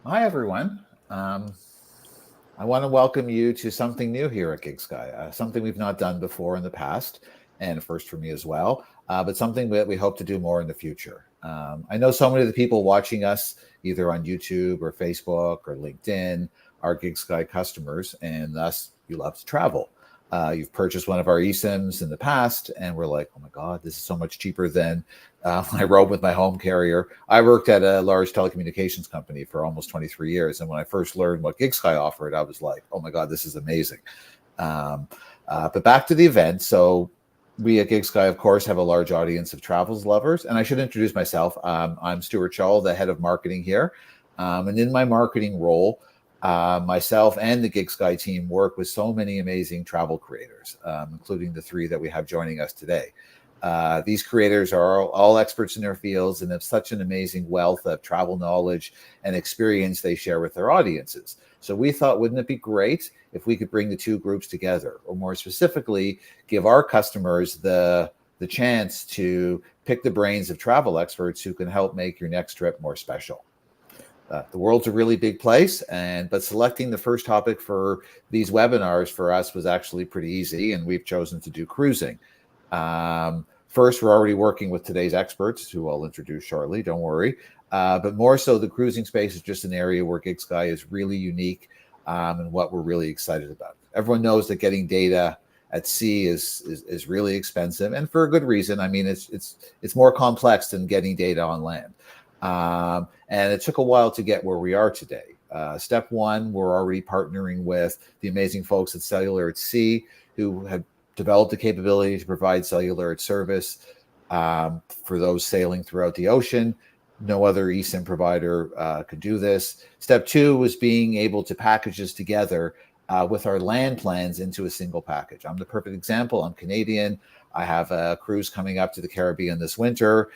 Hi, everyone. I want to welcome you to something new here at Gig Sky, something we've not done before in the past, and first for me as well, but something that we hope to do more in the future. I know so many of the people watching us, either on YouTube or Facebook or LinkedIn, are Gig Sky customers, and thus you love to travel. You've purchased one of our eSIMs in the past, and we're like, oh my God, this is so much cheaper than when I rode with my home carrier. I worked at a large telecommunications company for almost 23 years. And when I first learned what GigSky offered, I was like, oh my God, this is amazing. Um, but back to the event. So we at GigSky, of course, have a large audience of travels lovers. And I should introduce myself. I'm Stuart Shaw, the head of marketing here. And in my marketing role, myself and the GigSky team work with so many amazing travel creators, including the three that we have joining us today. These creators are all experts in their fields and have such an amazing wealth of travel knowledge and experience they share with their audiences. So we thought, wouldn't it be great if we could bring the two groups together, or more specifically, give our customers the chance to pick the brains of travel experts who can help make your next trip more special. The world's a really big place, but selecting the first topic for these webinars for us was actually pretty easy, and we've chosen to do cruising. First, we're already working with today's experts, who I'll introduce shortly. Don't worry. But more so, the cruising space is just an area where GigSky is really unique, and what we're really excited about. Everyone knows that getting data at sea is really expensive, and for a good reason. I mean, it's more complex than getting data on land. And it took a while to get where we are today. Step one, we're already partnering with the amazing folks at Cellular at Sea, who have developed the capability to provide cellular service for those sailing throughout the ocean. No other eSIM provider could do this. Step two was being able to package this together with our land plans into a single package. I'm the perfect example. I'm Canadian. I have a cruise coming up to the Caribbean this winter.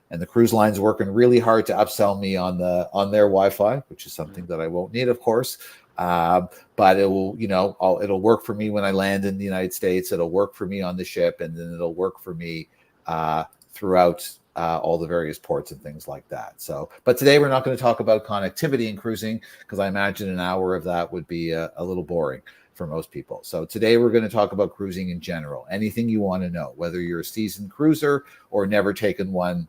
And the cruise line's working really hard to upsell me on their Wi-Fi, which is something that I won't need, of course. But it will, it'll work for me when I land in the United States. It'll work for me on the ship, and then it'll work for me throughout all the various ports and things like that. So, but today we're not going to talk about connectivity and cruising, because I imagine an hour of that would be a little boring for most people. So today we're going to talk about cruising in general. Anything you want to know, whether you're a seasoned cruiser or never taken one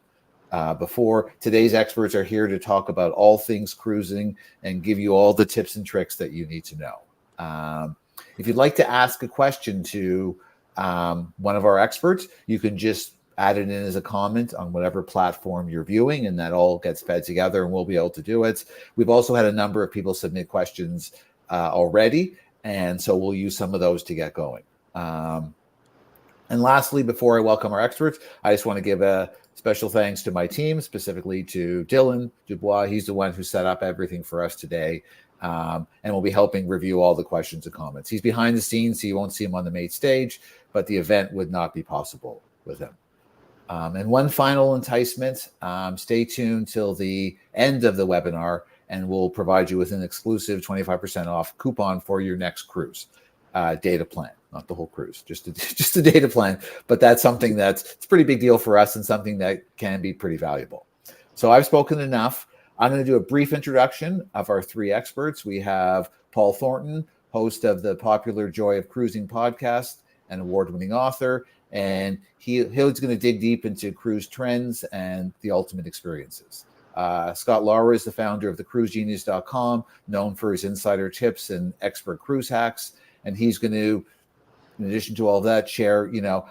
before. Today's experts are here to talk about all things cruising and give you all the tips and tricks that you need to know. If you'd like to ask a question to one of our experts, you can just add it in as a comment on whatever platform you're viewing, and that all gets fed together and we'll be able to do it. We've also had a number of people submit questions already, and so we'll use some of those to get going. And lastly, before I welcome our experts, I just want to give a special thanks to my team, specifically to Dylan Dubois. He's the one who set up everything for us today, and will be helping review all the questions and comments. He's behind the scenes, so you won't see him on the main stage, but the event would not be possible with him. And one final enticement, stay tuned till the end of the webinar, and we'll provide you with an exclusive 25% off coupon for your next cruise data plan. Not the whole cruise, just a data plan. But that's something it's a pretty big deal for us and something that can be pretty valuable. So I've spoken enough. I'm going to do a brief introduction of our three experts. We have Paul Thornton, host of the popular Joy of Cruising podcast and award-winning author. And he's going to dig deep into cruise trends and the ultimate experiences. Scott Lara is the founder of thecruisegenius.com, known for his insider tips and expert cruise hacks. And he's going to, in addition to all that, share,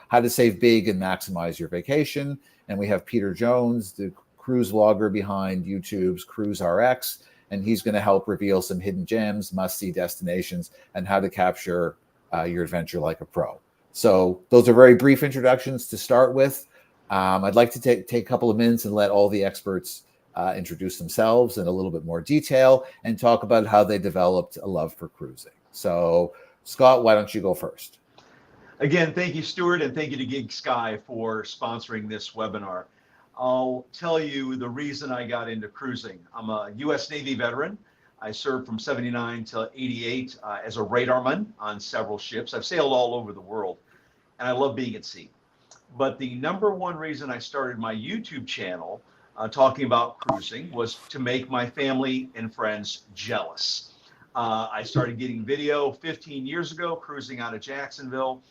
how to save big and maximize your vacation. And we have Peter Jones, the cruise vlogger behind YouTube's Cruise RX, and he's going to help reveal some hidden gems, must-see destinations, and how to capture your adventure like a pro. So those are very brief introductions to start with. I'd like to take a couple of minutes and let all the experts introduce themselves in a little bit more detail and talk about how they developed a love for cruising. So, Scott, why don't you go first? Again, thank you, Stuart, and thank you to GigSky for sponsoring this webinar. I'll tell you the reason I got into cruising. I'm a U.S. Navy veteran. I served from 79 to 88 as a radarman on several ships. I've sailed all over the world, and I love being at sea. But the number one reason I started my YouTube channel talking about cruising was to make my family and friends jealous. I started getting video 15 years ago, cruising out of Jacksonville,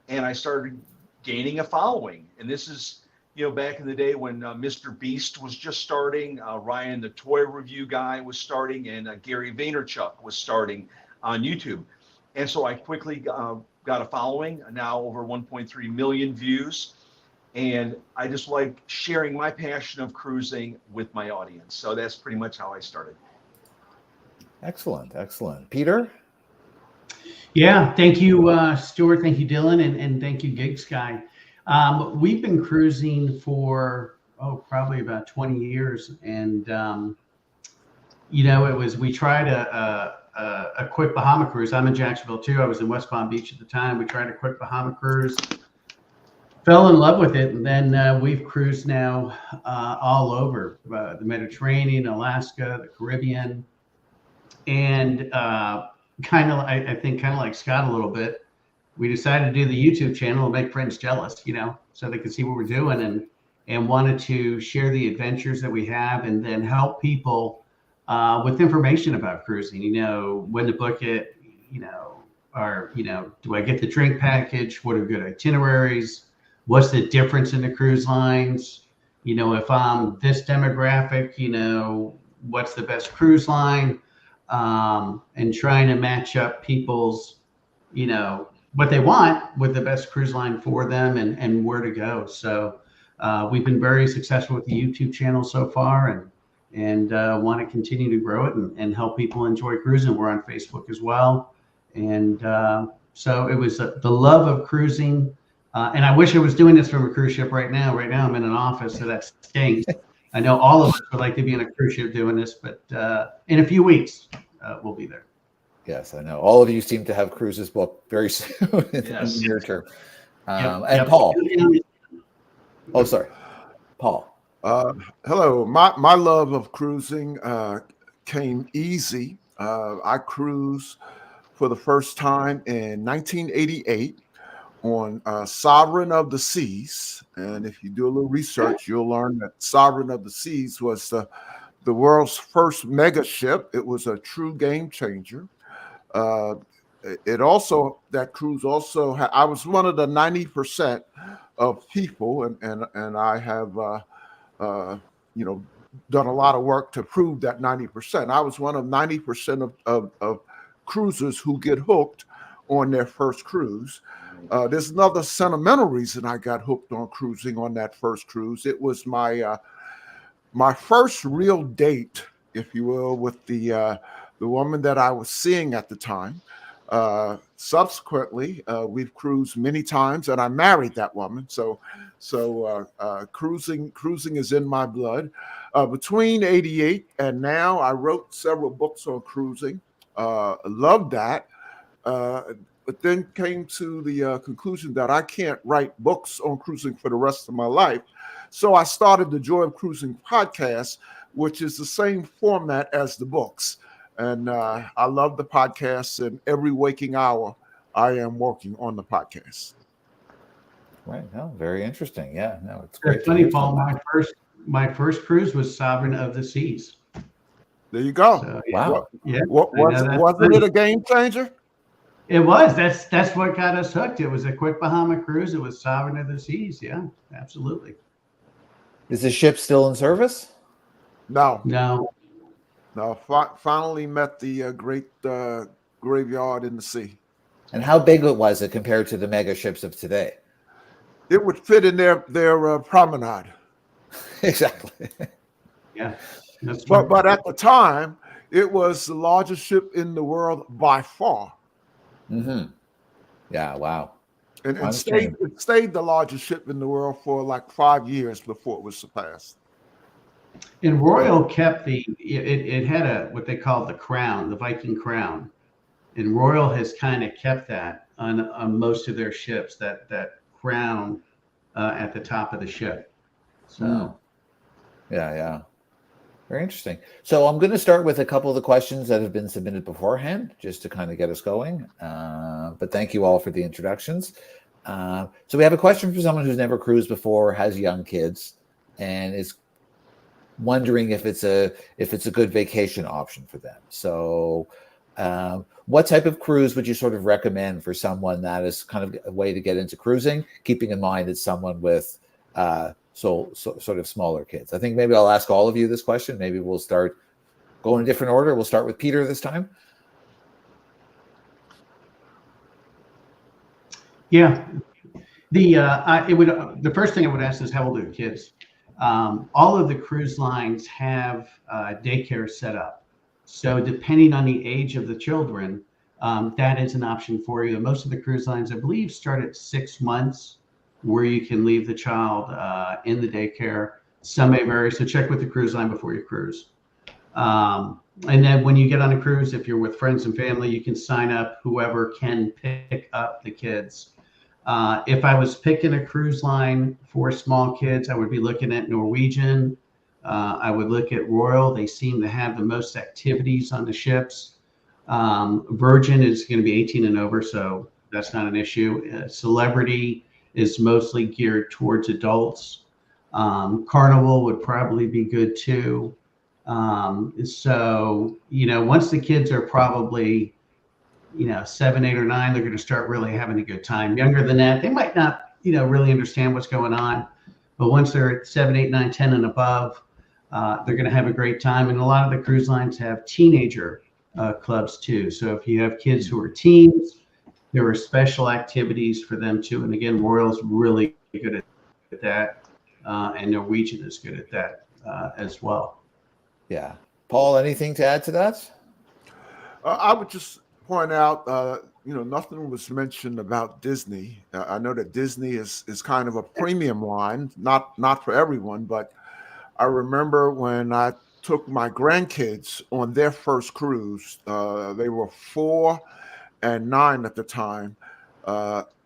and I started gaining a following. And this is, back in the day when Mr. Beast was just starting, Ryan the Toy Review Guy was starting, and Gary Vaynerchuk was starting on YouTube. And so I quickly got a following, now over 1.3 million views. And I just like sharing my passion of cruising with my audience. So that's pretty much how I started. Excellent. Excellent. Peter? Yeah, thank you, Stuart. Thank you, Dylan, and thank you, Gig Sky. We've been cruising for probably about 20 years, and we tried a quick Bahama cruise. I'm in Jacksonville too. I was in West Palm Beach at the time. We tried a quick Bahama cruise, fell in love with it, and then we've cruised now all over the Mediterranean, Alaska, the Caribbean, and I think like Scott a little bit, we decided to do the YouTube channel and make friends jealous, so they could see what we're doing, and wanted to share the adventures that we have, and then help people with information about cruising, when to book it, or, do I get the drink package? What are good itineraries? What's the difference in the cruise lines? If I'm this demographic, what's the best cruise line? And trying to match up people's, what they want with the best cruise line for them, and where to go. So we've been very successful with the YouTube channel so far, and want to continue to grow it and help people enjoy cruising. We're on Facebook as well. And so it was the love of cruising. And I wish I was doing this from a cruise ship right now. Right now I'm in an office, so that stinks. I know all of us would like to be on a cruise ship doing this, but in a few weeks, we'll be there. Yes, I know. All of you seem to have cruises booked very soon in the near term. Yep. Paul. Oh, sorry. Paul. Hello. My love of cruising came easy. I cruised for the first time in 1988 on Sovereign of the Seas. And if you do a little research, you'll learn that Sovereign of the Seas was the world's first mega ship. It was a true game changer. That cruise also I was one of the 90% of people, and I have done a lot of work to prove that 90%. I was one of 90% of cruisers who get hooked on their first cruise. There's another sentimental reason I got hooked on cruising on that first cruise. It was my first real date, if you will, with the woman that I was seeing at the time. Subsequently, we've cruised many times, and I married that woman. So cruising is in my blood. Between 88 and now, I wrote several books on cruising. Loved that. But then came to the conclusion that I can't write books on cruising for the rest of my life. So I started the Joy of Cruising podcast, which is the same format as the books. And I love the podcast, and every waking hour I am working on the podcast. Right. No, very interesting. Yeah, no, it's great. It's funny, Paul. My first cruise was Sovereign of the Seas. There you go. So, wow. Wasn't it a game changer? It was. That's what got us hooked. It was a quick Bahama cruise. It was Sovereign of the Seas. Yeah, absolutely. Is the ship still in service? No. Finally met the great graveyard in the sea. And how big was it compared to the mega ships of today? It would fit in their promenade. Exactly. Yeah. But at the time, it was the largest ship in the world by far. Mm-hmm. Yeah, wow. And it stayed the largest ship in the world for like 5 years before it was surpassed. And Royal kept it had what they called the crown, the Viking crown. And Royal has kind of kept that on most of their ships, that crown at the top of the ship. So yeah. Very interesting. So I'm going to start with a couple of the questions that have been submitted beforehand, just to kind of get us going. But thank you all for the introductions. So we have a question for someone who's never cruised before, has young kids, and is wondering if it's a good vacation option for them. So what type of cruise would you sort of recommend for someone that is kind of a way to get into cruising, keeping in mind it's someone with sort of smaller kids? I think maybe I'll ask all of you this question. Maybe we'll start going in a different order. We'll start with Peter this time. Yeah. The first thing I would ask is how old are the kids? All of the cruise lines have daycare set up. So depending on the age of the children, that is an option for you. Most of the cruise lines, I believe, start at 6 months where you can leave the child in the daycare. Some may vary, so check with the cruise line before you cruise. And then when you get on a cruise, if you're with friends and family, you can sign up whoever can pick up the kids. If I was picking a cruise line for small kids, I would be looking at Norwegian. I would look at Royal. They seem to have the most activities on the ships. Virgin is going to be 18 and over, so that's not an issue. Celebrity is mostly geared towards adults. Carnival would probably be good too. So, once the kids are probably 7, 8, or 9, they're going to start really having a good time. Younger than that, they might not, really understand what's going on. But once they're at 7, 8, 9, 10 and above, they're going to have a great time. And a lot of the cruise lines have teenager clubs too. So if you have kids who are teens, there are special activities for them too. And again, Royal's really good at that. And Norwegian is good at that as well. Yeah. Paul, anything to add to that? I would just point out, nothing was mentioned about Disney. I know that Disney is kind of a premium line, not for everyone, but I remember when I took my grandkids on their first cruise, they were 4 and 9 at the time.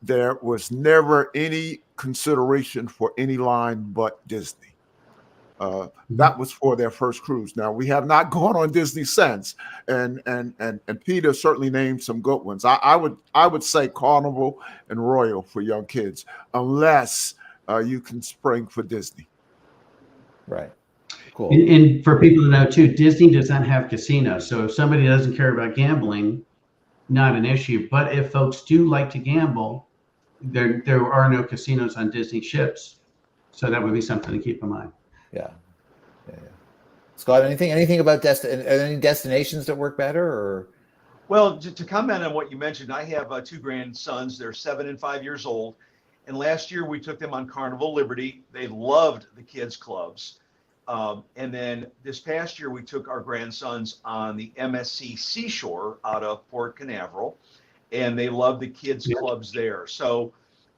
There was never any consideration for any line but Disney. That was for their first cruise. Now we have not gone on Disney since, and Peter certainly named some good ones. I would say Carnival and Royal for young kids, unless you can spring for Disney. Right. Cool. And for people to know too, Disney does not have casinos. So if somebody doesn't care about gambling, not an issue. But if folks do like to gamble, there are no casinos on Disney ships. So that would be something to keep in mind. Yeah. Scott, anything about any destinations that work better, or? Well, to comment on what you mentioned, I have 2 grandsons. They're 7 and 5 years old. And last year we took them on Carnival Liberty. They loved the kids clubs. And then this past year we took our grandsons on the MSC Seashore out of Port Canaveral, and they loved the kids clubs there. So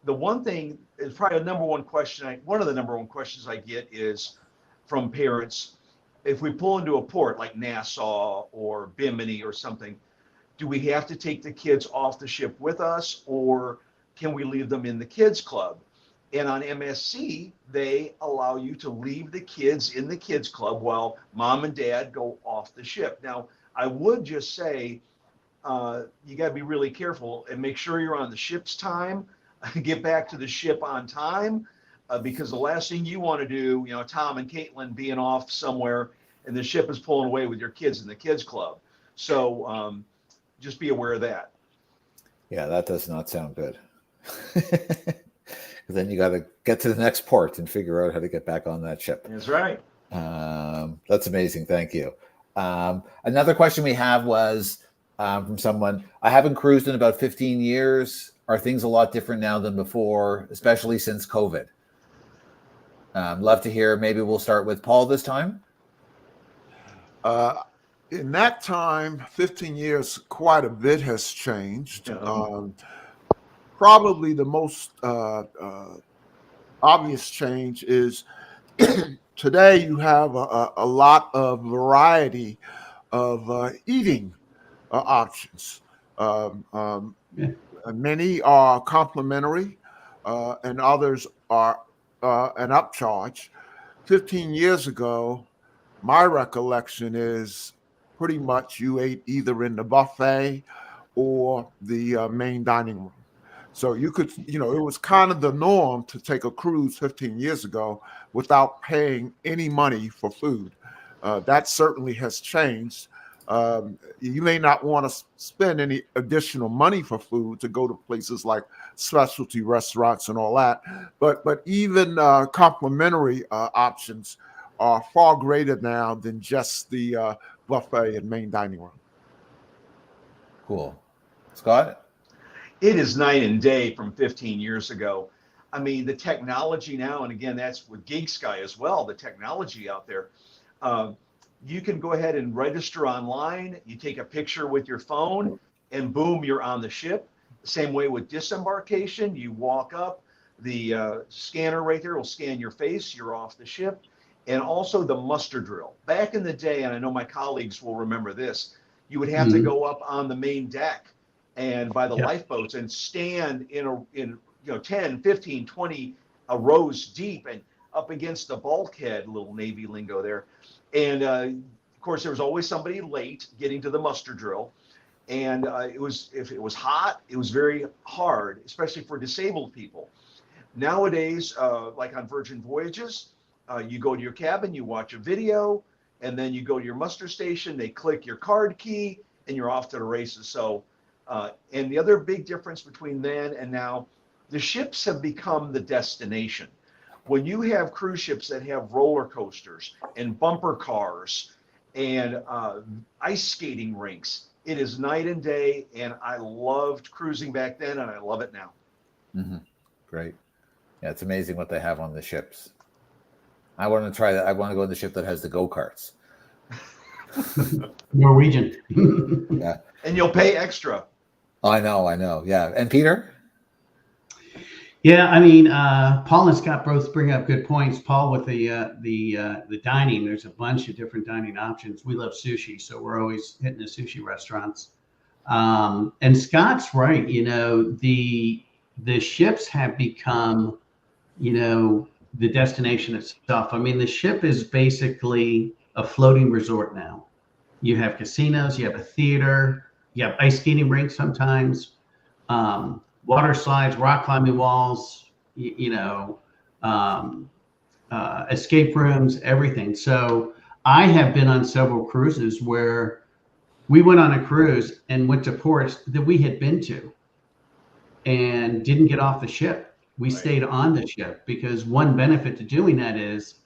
the one thing is probably one of the number one questions I get is from parents, if we pull into a port like Nassau or Bimini or something, do we have to take the kids off the ship with us, or can we leave them in the kids club? And on MSC, they allow you to leave the kids in the kids club while mom and dad go off the ship. Now, I would just say, you got to be really careful and make sure you're on the ship's time, get back to the ship on time, because the last thing you want to do, Tom and Caitlin being off somewhere and the ship is pulling away with your kids in the kids club. So just be aware of that. Yeah, that does not sound good. Then you got to get to the next port and figure out how to get back on that ship. That's right. That's amazing. Thank you. Another question we have was from someone, I haven't cruised in about 15 years. Are things a lot different now than before, especially since COVID? Love to hear. Maybe we'll start with Paul this time. In that time, 15 years, quite a bit has changed. Probably the most obvious change is today you have a lot of variety of eating options. Many are complimentary, and others are an upcharge. 15 years ago, my recollection is pretty much you ate either in the buffet or the main dining room. So you could, it was kind of the norm to take a cruise 15 years ago without paying any money for food. That certainly has changed. You may not want to spend any additional money for food to go to places like specialty restaurants and all that, but even complimentary options are far greater now than just the buffet and main dining room. Cool. Scott? It is night and day from 15 years ago. I mean, the technology now, and again, that's with Gig Sky as well, the technology out there. You can go ahead and register online. You take a picture with your phone, and boom, you're on the ship. The same way with disembarkation, you walk up, the scanner right there will scan your face, you're off the ship. And also the muster drill. Back in the day, and I know my colleagues will remember this, you would have to go up on the main deck and by the lifeboats and stand in 10, 15, 20 rows deep and up against the bulkhead, little Navy lingo there. And of course, there was always somebody late getting to the muster drill. And if it was hot, it was very hard, especially for disabled people. Nowadays, like on Virgin Voyages, you go to your cabin, you watch a video, and then you go to your muster station, they click your card key, and you're off to the races. So, and the other big difference between then and now, the ships have become the destination. When you have cruise ships that have roller coasters and bumper cars and ice skating rinks, it is night and day, and I loved cruising back then, and I love it now. Mm-hmm. Great. Yeah, it's amazing what they have on the ships. I want to try that. I want to go on the ship that has the go-karts. Norwegian. Yeah. And you'll pay extra. I know. Yeah. And Peter? Yeah, I mean, Paul and Scott both bring up good points. Paul, with the dining, there's a bunch of different dining options. We love sushi, so we're always hitting the sushi restaurants. And Scott's right. The ships have become, the destination itself. I mean, the ship is basically a floating resort now. You have casinos, you have a theater, you have ice skating rinks sometimes, water slides, rock climbing walls, escape rooms, everything. So I have been on several cruises where we went on a cruise and went to ports that we had been to and didn't get off the ship. We stayed on the ship because one benefit to doing that is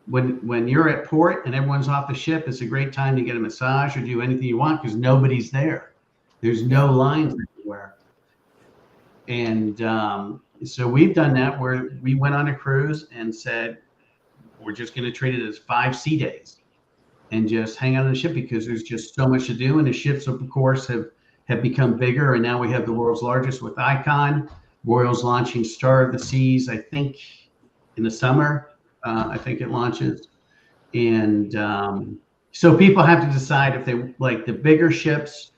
when you're at port and everyone's off the ship, it's a great time to get a massage or do anything you want because nobody's there. There's no lines everywhere. And so we've done that where we went on a cruise and said, we're just going to treat it as 5 sea days and just hang out on the ship because there's just so much to do. And the ships, of course, have become bigger. And now we have the world's largest with Icon. Royal's launching Star of the Seas, I think, in the summer. I think it launches. And so people have to decide if they like the bigger ships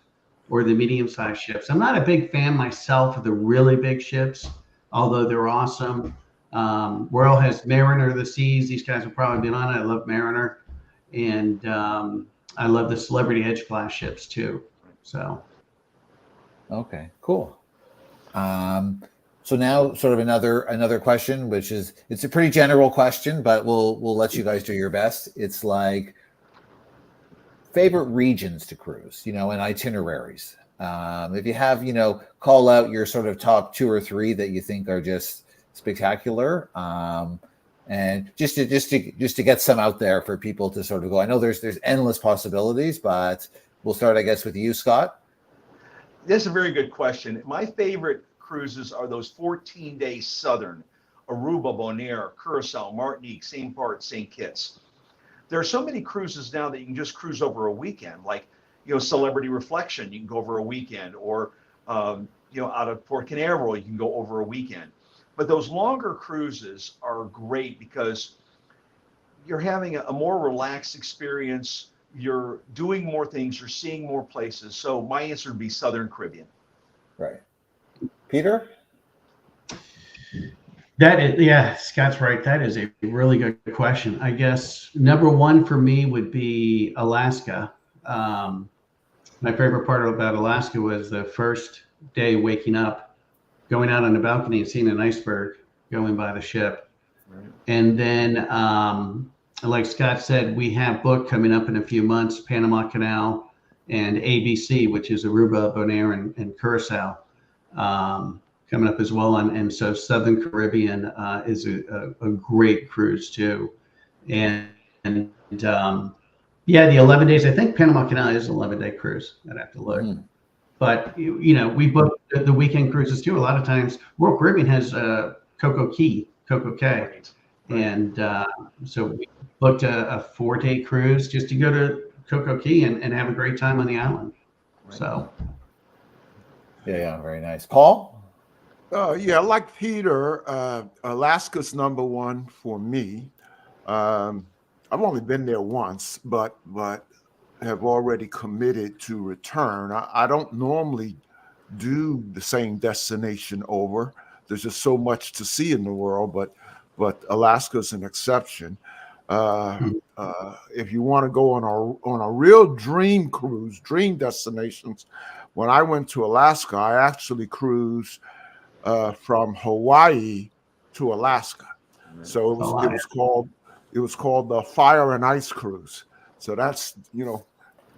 or the medium-sized ships. I'm not a big fan myself of the really big ships, although they're awesome. Royal has Mariner of the Seas. These guys have probably been on it. I love Mariner. And I love the Celebrity Edge class ships too. So. Okay, cool. So now sort of another question, which is, it's a pretty general question, but we'll let you guys do your best. It's like favorite regions to cruise, and itineraries. If you have, call out your sort of top 2 or 3 that you think are just spectacular. And just to get some out there for people to sort of go. I know there's endless possibilities, but we'll start, I guess, with you, Scott. That's a very good question. My favorite cruises are those 14-day southern, Aruba, Bonaire, Curacao, Martinique, St. Barth, St. Kitts. There are so many cruises now that you can just cruise over a weekend, like, Celebrity Reflection, you can go over a weekend, or, out of Port Canaveral, you can go over a weekend. But those longer cruises are great because you're having a more relaxed experience. You're doing more things, you're seeing more places. So my answer would be Southern Caribbean. Right. Peter? Scott's right. That is a really good question. I guess number 1 for me would be Alaska. My favorite part about Alaska was the first day waking up going out on the balcony and seeing an iceberg going by the ship. Right. And then, like Scott said, we have booked coming up in a few months, Panama Canal and ABC, which is Aruba, Bonaire, and Curacao, coming up as well. And so Southern Caribbean is a great cruise too. And yeah, the 11 days, I think Panama Canal is an 11-day cruise. I'd have to look. Mhm. But, we book the weekend cruises too. A lot of times, Royal Caribbean has Coco Cay. Right. And so we booked a 4-day cruise just to go to Coco Cay and have a great time on the island. Right. So, Yeah, very nice. Paul? Yeah, like Peter, Alaska's number one for me. I've only been there once, but have already committed to return. I don't normally do the same destination over. There's just so much to see in the world, but Alaska's an exception. If you want to go on a real dream cruise, dream destinations, when I went to Alaska, I actually cruised from Hawaii to Alaska. So it was called the Fire and Ice Cruise. So that's,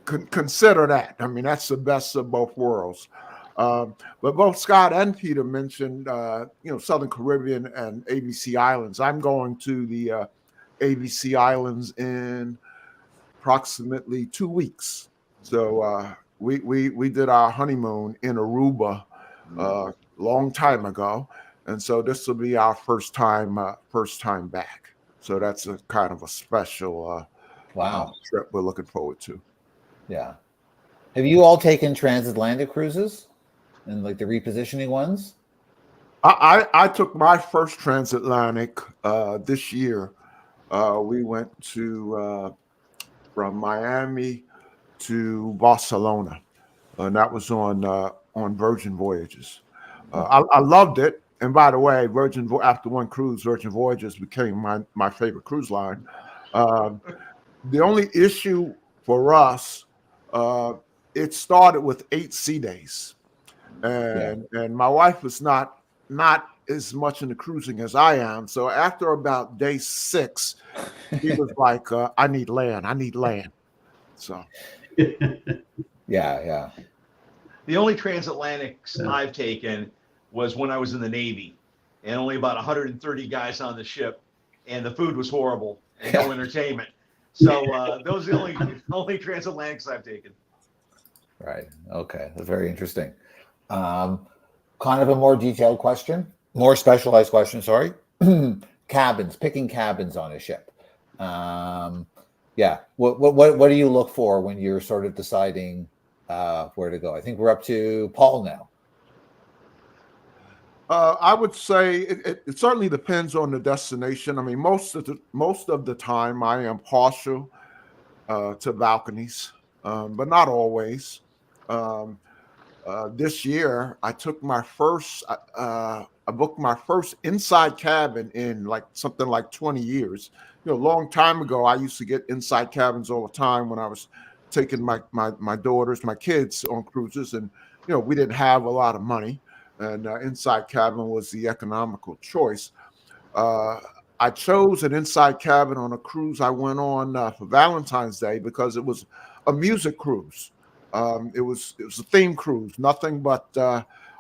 consider that. I mean, that's the best of both worlds. But both Scott and Peter mentioned, Southern Caribbean and ABC Islands. I'm going to the ABC Islands in approximately 2 weeks. So we did our honeymoon in Aruba long time ago, and so this will be our first time back. So that's a kind of a special Wow. trip we're looking forward to. Yeah. Have you all taken transatlantic cruises and like the repositioning ones? I took my first transatlantic this year. We went to from Miami to Barcelona, and that was on Virgin Voyages. I loved it. And by the way, after one cruise, Virgin Voyages became my favorite cruise line. The only issue for us, it started with 8 sea days, and my wife was not as much into cruising as I am. So after about day 6, he was like, "I need land." So Yeah. The only transatlantics I've taken was when I was in the Navy, and only about 130 guys on the ship, and the food was horrible and no entertainment. So those are the only transatlantics I've taken. Right. Okay. That's very interesting. Kind of a more detailed question, more specialized question. Sorry. Picking cabins on a ship. Yeah. What do you look for when you're sort of deciding where to go? I think we're up to Paul now. I would say it certainly depends on the destination. I mean, most of the time, I am partial to balconies, but not always. This year, I took my first. I booked my first inside cabin in something like 20 years. A long time ago, I used to get inside cabins all the time when I was taking my daughters, my kids on cruises, and we didn't have a lot of money. And inside cabin was the economical choice. I chose an inside cabin on a cruise I went on for Valentine's Day because it was a music cruise. It was a theme cruise, nothing but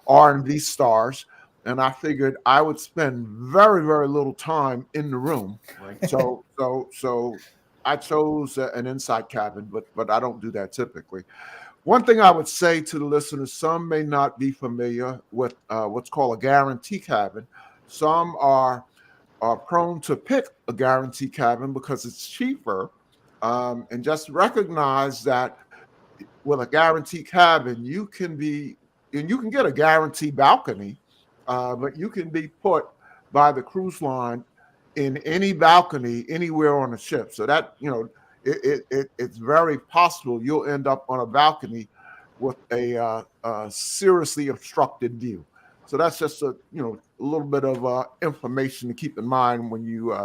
R&B stars, and I figured I would spend very, very little time in the room. Right. So I chose an inside cabin, but I don't do that typically. One thing I would say to the listeners, some may not be familiar with what's called a guarantee cabin. Some are prone to pick a guarantee cabin because it's cheaper. And just recognize that with a guarantee cabin, you can get a guarantee balcony, but you can be put by the cruise line in any balcony anywhere on the ship. So that, it's very possible you'll end up on a balcony with a seriously obstructed view. So that's just a little bit of information to keep in mind when you.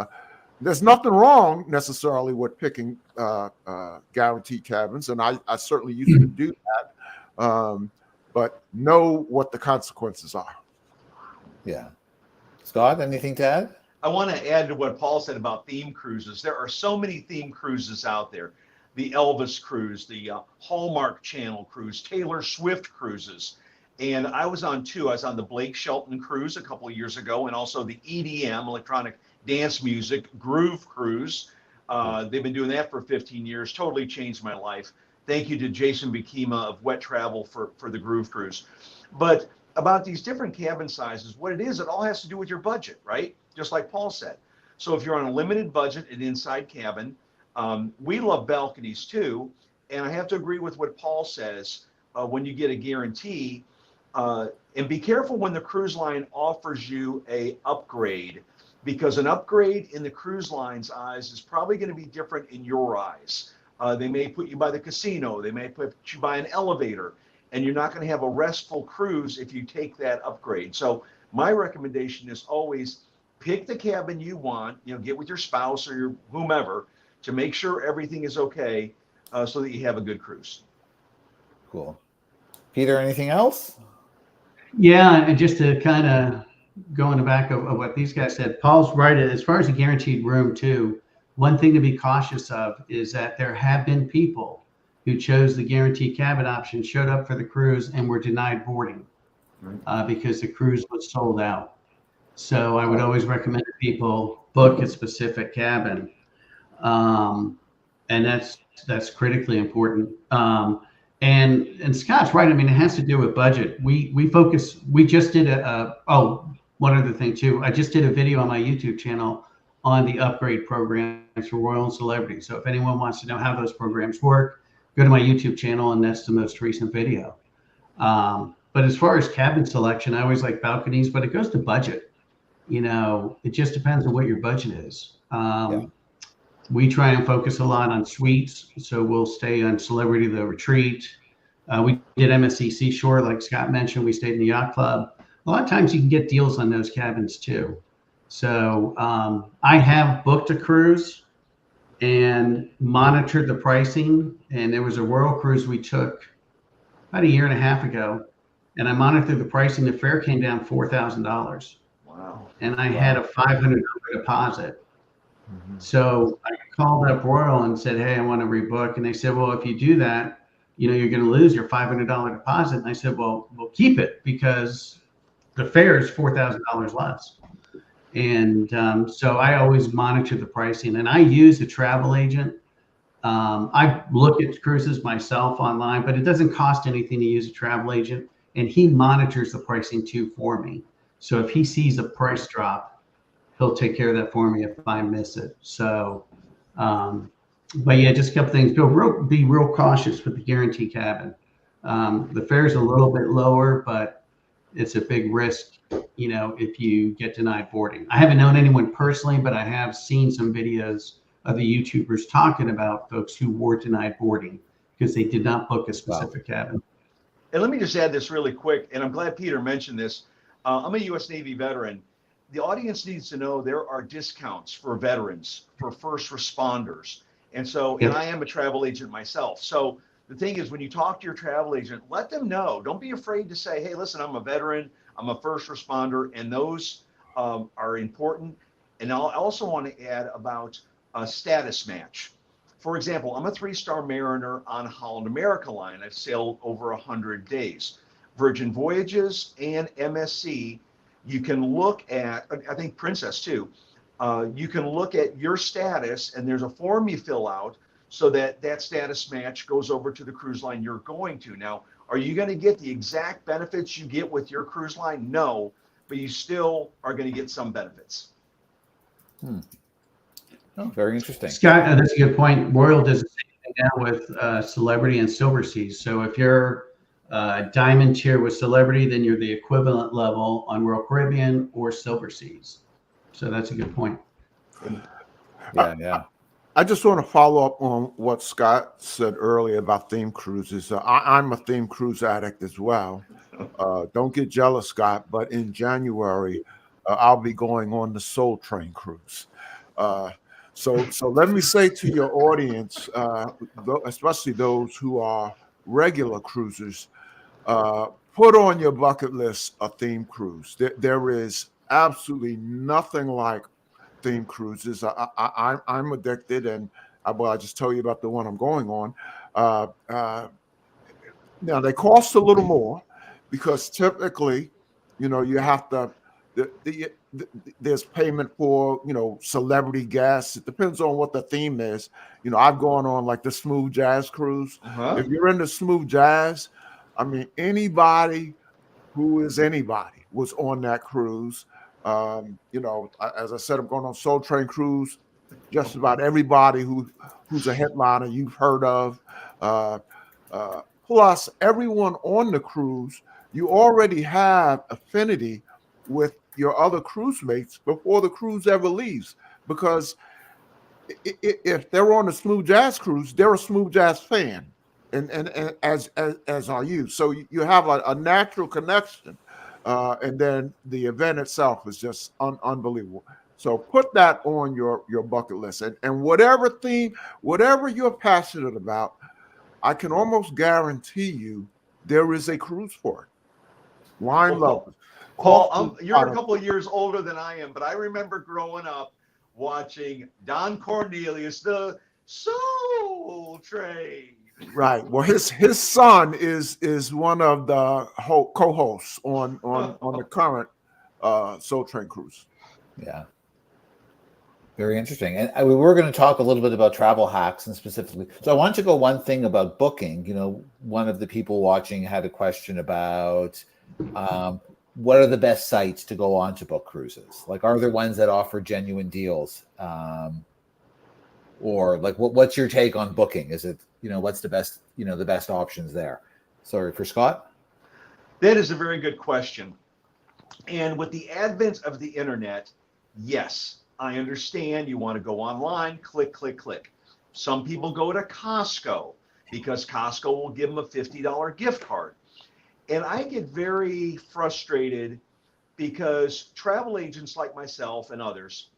There's nothing wrong necessarily with picking guaranteed cabins, and I certainly used to do that. But know what the consequences are. Yeah. Scott, anything to add? I want to add to what Paul said about theme cruises. There are so many theme cruises out there. The Elvis cruise, the Hallmark Channel cruise, Taylor Swift cruises. And I was on two. I was on the Blake Shelton cruise a couple of years ago, and also the EDM, electronic dance music, Groove cruise. They've been doing that for 15 years. Totally changed my life. Thank you to Jason Bikima of Wet Travel for the Groove cruise. But about these different cabin sizes, what it is, it all has to do with your budget, right? Just like Paul said. So if you're on a limited budget, an inside cabin, we love balconies too. And I have to agree with what Paul says when you get a guarantee. And be careful when the cruise line offers you a upgrade, because an upgrade in the cruise line's eyes is probably going to be different in your eyes. They may put you by the casino, they may put you by an elevator, and you're not going to have a restful cruise if you take that upgrade. So my recommendation is always pick the cabin you want, get with your spouse or your whomever to make sure everything is okay so that you have a good cruise. Cool. Peter, anything else? Yeah, and just to kind of go in the back of what these guys said, Paul's right. As far as a guaranteed room too, one thing to be cautious of is that there have been people who chose the guaranteed cabin option, showed up for the cruise, and were denied boarding because the cruise was sold out. So I would always recommend that people book a specific cabin, and that's critically important. And Scott's right. I mean, it has to do with budget. We focus. We just did one other thing too. I just did a video on my YouTube channel on the upgrade programs for Royal and Celebrity. So if anyone wants to know how those programs work, go to my YouTube channel, and that's the most recent video. But as far as cabin selection, I always like balconies, but it goes to budget. It just depends on what your budget is. We try and focus a lot on suites, so we'll stay on Celebrity, the Retreat. We did MSC Seashore, like Scott mentioned. We stayed in the Yacht Club. A lot of times you can get deals on those cabins too. So I have booked a cruise and monitored the pricing. And there was a Royal cruise we took about a year and a half ago, and I monitored the pricing. The fare came down $4,000. Wow. And I had a $500 deposit. So I called up Royal and said, hey, I want to rebook. And they said, well, if you do that, you're going to lose your $500 deposit. And I said, well, we'll keep it because the fare is $4,000 less. And so I always monitor the pricing, and I use a travel agent. I look at cruises myself online, but it doesn't cost anything to use a travel agent, and he monitors the pricing too for me. So if he sees a price drop, he'll take care of that for me if I miss it. So, but yeah, just a couple things. Be real cautious with the guarantee cabin. The fare is a little bit lower, but it's a big risk, if you get denied boarding. I haven't known anyone personally, but I have seen some videos of the YouTubers talking about folks who were denied boarding because they did not book a specific cabin. And let me just add this really quick, and I'm glad Peter mentioned this. I'm a U.S. Navy veteran. The audience needs to know there are discounts for veterans, for first responders. And so, and I am a travel agent myself. So the thing is, when you talk to your travel agent, let them know. Don't be afraid to say, hey, listen, I'm a veteran, I'm a first responder, and those are important. And I also want to add about a status match. For example, I'm a 3-star mariner on Holland America Line. I've sailed over 100 days. Virgin Voyages and MSC, you can look at, I think Princess too, you can look at your status, and there's a form you fill out so that that status match goes over to the cruise line you're going to. Now, are you going to get the exact benefits you get with your cruise line? No, but you still are going to get some benefits. Oh, very interesting. Scott, that's a good point. Royal does the same thing now with Celebrity and Silver Seas. So if you're diamond tier with Celebrity, then you're the equivalent level on Royal Caribbean or Silver Seas. So that's a good point. Yeah. I just want to follow up on what Scott said earlier about theme cruises. I'm a theme cruise addict as well. Don't get jealous, Scott, but in January, I'll be going on the Soul Train cruise. So let me say to your audience, especially those who are regular cruisers, put on your bucket list a theme cruise. There is absolutely nothing like theme cruises. I'm addicted, and I just tell you about the one I'm going on. Uh, uh, Now they cost a little more because typically, you have to. There's payment for celebrity guests. It depends on what the theme is. I've gone on like the smooth jazz cruise. Uh-huh. If you're into smooth jazz, I mean anybody who is anybody was on that cruise. As I said, I'm going on Soul Train cruise. Just about everybody who's a headliner you've heard of. Uh, Plus, everyone on the cruise, you already have affinity with your other cruise mates before the cruise ever leaves. Because if they're on a smooth jazz cruise, they're a smooth jazz fan, and as are you. So you have a natural connection, and then the event itself is just unbelievable. So put that on your bucket list, and whatever theme, whatever you're passionate about, I can almost guarantee you there is a cruise for it. Wine Well, lovers. Paul, you're a couple of years older than I am, but I remember growing up watching Don Cornelius, the Soul Train. Right. Well, his son is one of the co-hosts on the current Soul Train cruise. Yeah. Very interesting. And we were going to talk a little bit about travel hacks and specifically. So I want to go one thing about booking. One of the people watching had a question about what are the best sites to go on to book cruises? Like, are there ones that offer genuine deals? Or like, what's your take on booking? Is it, what's the best, the best options there? Sorry, for Scott? That is a very good question. And with the advent of the internet, yes, I understand you want to go online, click, click, click. Some people go to Costco because Costco will give them a $50 gift card. And I get very frustrated because travel agents like myself and others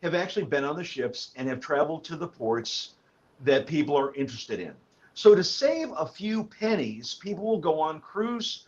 have actually been on the ships and have traveled to the ports that people are interested in. So to save a few pennies, people will go on cruise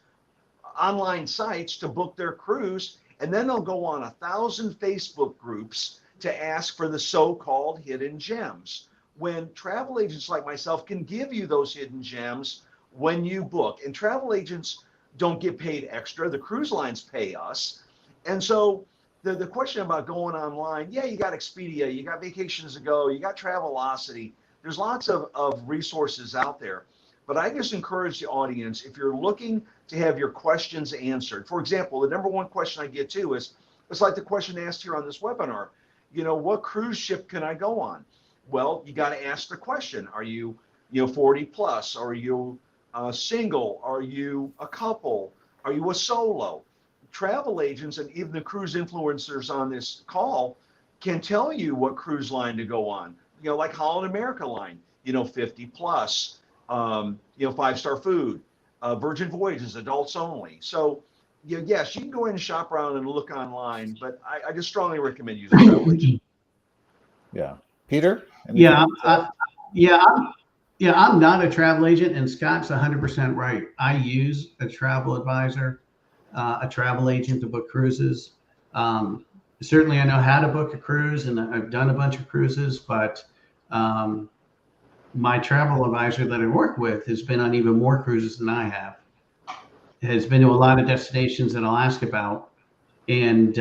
online sites to book their cruise, and then they'll go on 1,000 Facebook groups to ask for the so-called hidden gems, when travel agents like myself can give you those hidden gems when you book. And travel agents don't get paid extra. The cruise lines pay us. And so the question about going online, yeah, you got Expedia, you got Vacations to Go, you got Travelocity. There's lots of resources out there. But I just encourage the audience, if you're looking to have your questions answered. For example, the number one question I get too is, it's like the question asked here on this webinar, what cruise ship can I go on? Well, you got to ask the question. Are you, 40 plus? Are you single? Are you a couple? Are you a solo? Travel agents and even the cruise influencers on this call can tell you what cruise line to go on. Like Holland America Line, 50 plus, 5-star food, Virgin Voyages, adults only. So, yes, you can go in and shop around and look online, but I just strongly recommend using a travel agent. Yeah. Peter? Yeah, I'm not a travel agent, and Scott's 100% right. I use a travel advisor, a travel agent to book cruises. Certainly, I know how to book a cruise, and I've done a bunch of cruises, but my travel advisor that I work with has been on even more cruises than I have. Has been to a lot of destinations that I'll ask about, and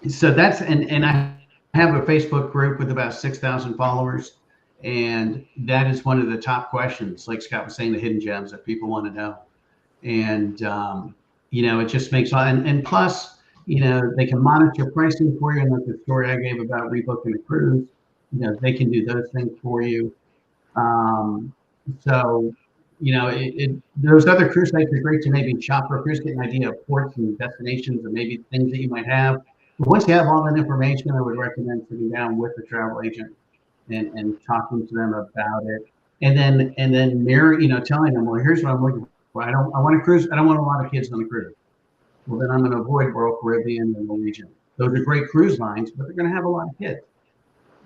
so that's and I have a Facebook group with about 6,000 followers, and that is one of the top questions, like Scott was saying, the hidden gems that people want to know. And it just makes and plus, they can monitor pricing for you, and like the story I gave about rebooking a cruise, they can do those things for you. So those other cruise sites are great to maybe shop for a cruise, get an idea of ports and destinations and maybe things that you might have. But once you have all that information, I would recommend sitting down with the travel agent and talking to them about it. And then mirror, telling them, well, here's what I'm looking for. I want a cruise. I don't want a lot of kids on the cruise. Well, then I'm going to avoid Royal Caribbean and Norwegian. Those are great cruise lines, but they're going to have a lot of kids.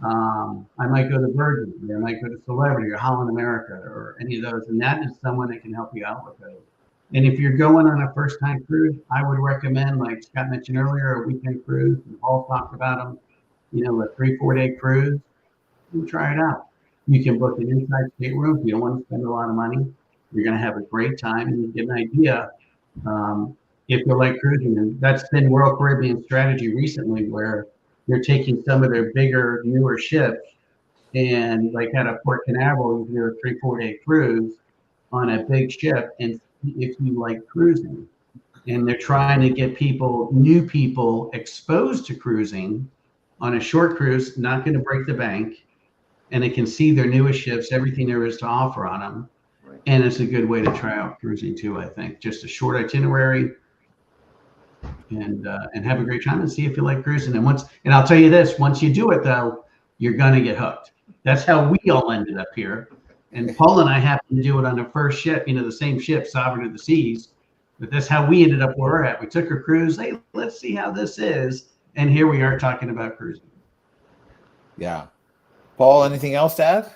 I might go to Virgin, or I might go to Celebrity or Holland America or any of those, and that is someone that can help you out with those. And if you're going on a first time cruise, I would recommend, like Scott mentioned earlier, a weekend cruise. And Paul talked about them, a 3-4 day cruise. You try it out. You can book an inside stateroom if you don't want to spend a lot of money. You're going to have a great time, and you get an idea if you like cruising. And that's been Royal Caribbean's strategy recently, where they're taking some of their bigger, newer ships, and like at a Port Canaveral, you can do a 3-4 day cruise on a big ship, and if you like cruising. And they're trying to get new people exposed to cruising on a short cruise, not going to break the bank, and they can see their newest ships, everything there is to offer on them. Right. And it's a good way to try out cruising too, I think. Just a short itinerary, and have a great time and see if you like cruising. And I'll tell you this, once you do it though, you're gonna get hooked. That's how we all ended up here. And Paul and I happened to do it on the first ship, the same ship, Sovereign of the Seas. But that's how we ended up where we're at. We took a cruise. Hey, let's see how this is. And here we are talking about cruising. Yeah. Paul, anything else to add?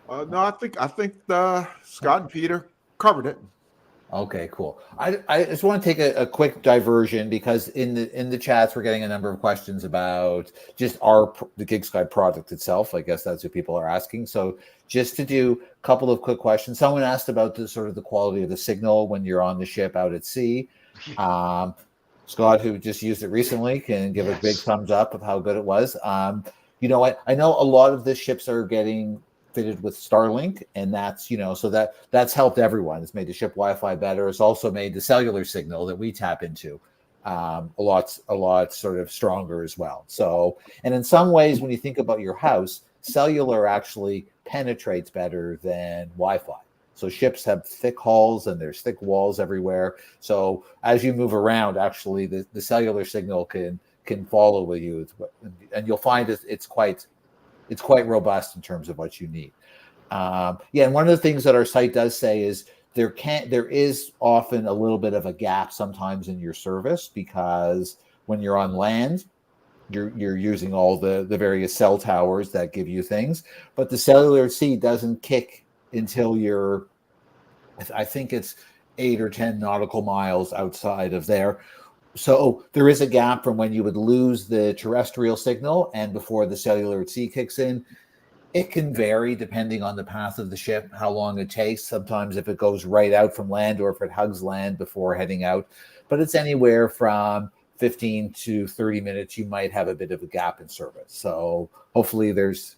No, I think Scott and Peter covered it. Okay, cool. I just want to take a quick diversion, because in the chats we're getting a number of questions about just the GigSky product itself. I guess that's what people are asking. So just to do a couple of quick questions. Someone asked about the quality of the signal when you're on the ship out at sea. Scott, who just used it recently, can give a big thumbs up of how good it was. I know a lot of the ships are getting fitted with Starlink, and that's so that's helped everyone. It's made the ship Wi-Fi better. It's also made the cellular signal that we tap into a lot sort of stronger as well. So, and in some ways, when you think about your house, cellular actually penetrates better than Wi-Fi. So ships have thick hulls and there's thick walls everywhere. So as you move around, actually the cellular signal can follow with you, and you'll find it's quite robust in terms of what you need. And one of the things that our site does say is there is often a little bit of a gap sometimes in your service, because when you're on land, you're using all the various cell towers that give you things, but the cellular at sea doesn't kick until you're, I think it's 8 or 10 nautical miles outside of there. So there is a gap from when you would lose the terrestrial signal and before the cellular at sea kicks in. It can vary depending on the path of the ship, how long it takes. Sometimes if it goes right out from land or if it hugs land before heading out, but it's anywhere from 15 to 30 minutes. You might have a bit of a gap in service. So hopefully there's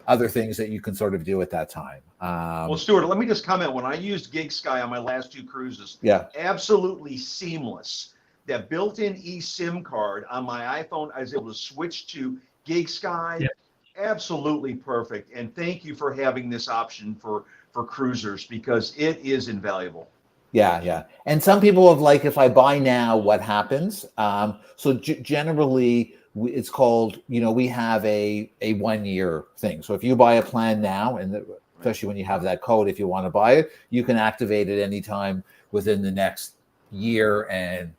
other things that you can sort of do at that time. Well, Stuart, let me just comment. When I used GigSky on my last 2 cruises, absolutely seamless. That built-in eSIM card on my iPhone, I was able to switch to GigSky. Absolutely perfect. And thank you for having this option for cruisers, because it is invaluable. Yeah. And some people have if I buy now, what happens? So generally, it's called, we have a 1-year thing. So if you buy a plan now, and especially when you have that code, if you want to buy it, you can activate it anytime within the next year, and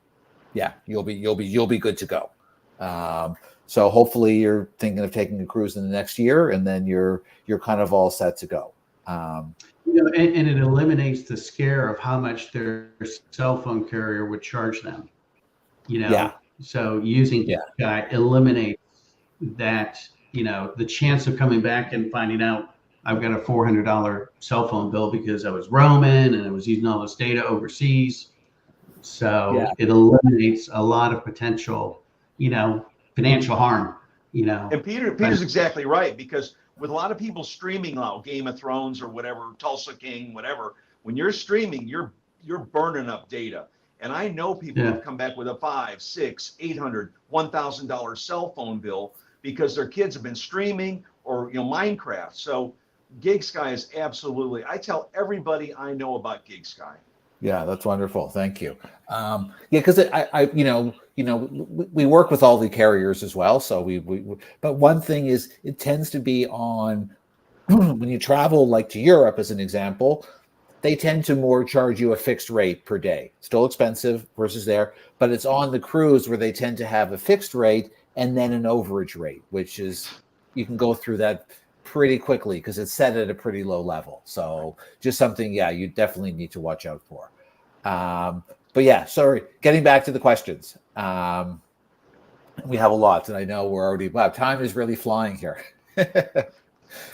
you'll be good to go. So hopefully you're thinking of taking a cruise in the next year, and then you're kind of all set to go. And it eliminates the scare of how much their cell phone carrier would charge them. So using GigSky eliminates that. The chance of coming back and finding out I've got a $400 cell phone bill because I was roaming and I was using all this data overseas. So it eliminates a lot of potential, financial harm, And Peter's exactly right, because with a lot of people streaming now, Game of Thrones or whatever, Tulsa King, whatever, when you're streaming, you're burning up data. And I know people have come back with a $500, $600, $800, $1,000 cell phone bill because their kids have been streaming or Minecraft. So GigSky is absolutely, I tell everybody I know about GigSky. Yeah, that's wonderful. Thank you. Because we work with all the carriers as well. So but one thing is, it tends to be on when you travel, like to Europe as an example, they tend to more charge you a fixed rate per day. Still expensive versus there, but it's on the cruise where they tend to have a fixed rate and then an overage rate, which is, you can go through that pretty quickly because it's set at a pretty low level. So just something, yeah, you definitely need to watch out for. But yeah, sorry, getting back to the questions. We have a lot, and I know we're already, wow, time is really flying here,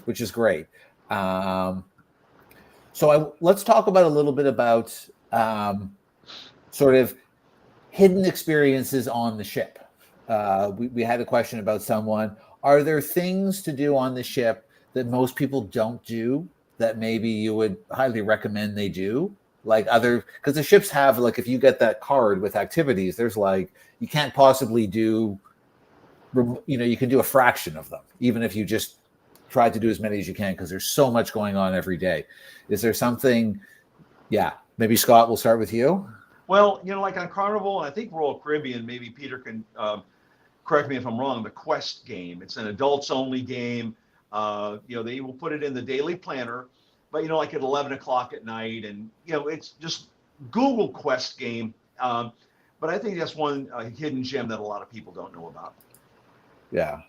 which is great. Let's talk about a little bit about sort of hidden experiences on the ship. We had a question about someone. Are there things to do on the ship that most people don't do that maybe you would highly recommend they do? Like because the ships have, like, if you get that card with activities, there's like, you can't possibly do, you can do a fraction of them, even if you just try to do as many as you can, because there's so much going on every day. Is there something, maybe Scott, we'll start with you. Well, like on Carnival, and I think Royal Caribbean, maybe Peter can correct me if I'm wrong, the Quest game. It's an adults only game. They will put it in the daily planner, but like at 11 o'clock at night, and it's just Google Quest game. But I think that's one hidden gem that a lot of people don't know about. Yeah.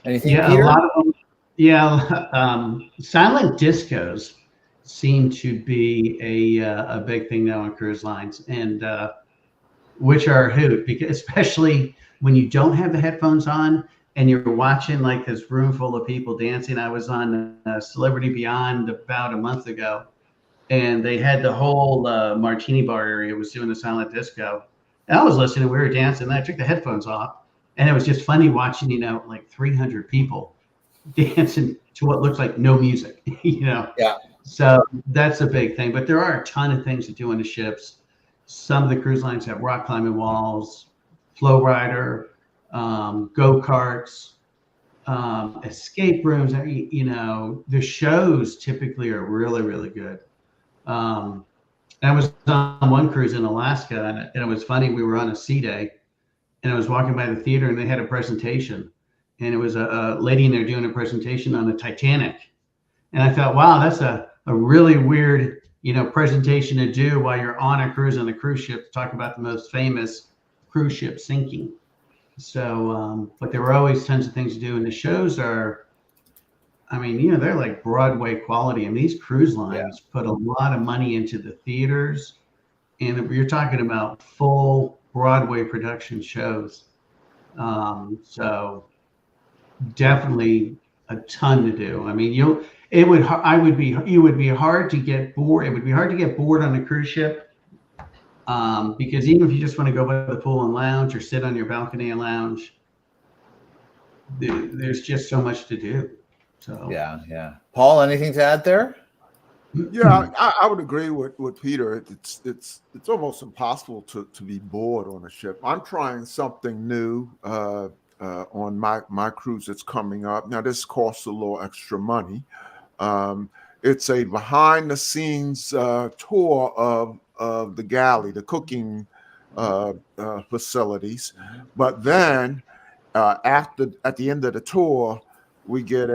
Anything, Yeah, Peter? a lot of them. Yeah, silent discos seem to be a big thing now on cruise lines, and which are a hoot, because especially when you don't have the headphones on and you're watching like this room full of people dancing. I was on Celebrity Beyond about a month ago, and they had the whole martini bar area was doing the silent disco, and I was listening. We were dancing, and I took the headphones off, and it was just funny watching like 300 people dancing to what looks like no music. Yeah. So that's a big thing. But there are a ton of things to do on the ships. Some of the cruise lines have rock climbing walls, flow rider, go-karts, escape rooms. The shows typically are really, really good. I was on one cruise in Alaska, and it was funny. We were on a sea day, and I was walking by the theater, and they had a presentation, and it was a lady in there doing a presentation on the Titanic. And I thought, wow, that's a really weird, presentation to do while you're on a cruise on a cruise ship to talk about the most famous cruise ship sinking. So, but there were always tons of things to do. And the shows are, they're like Broadway quality. These cruise lines put a lot of money into the theaters, and you're talking about full Broadway production shows. So definitely a ton to do. You would be hard to get bored. It would be hard to get bored on a cruise ship, because even if you just want to go by the pool and lounge or sit on your balcony and lounge, there's just so much to do. So yeah. Paul, anything to add there? Yeah, I would agree with Peter. It's almost impossible to be bored on a ship. I'm trying something new on my cruise that's coming up. Now, this costs a little extra money. It's a behind the scenes tour of the galley, the cooking facilities. But then at the end of the tour, we get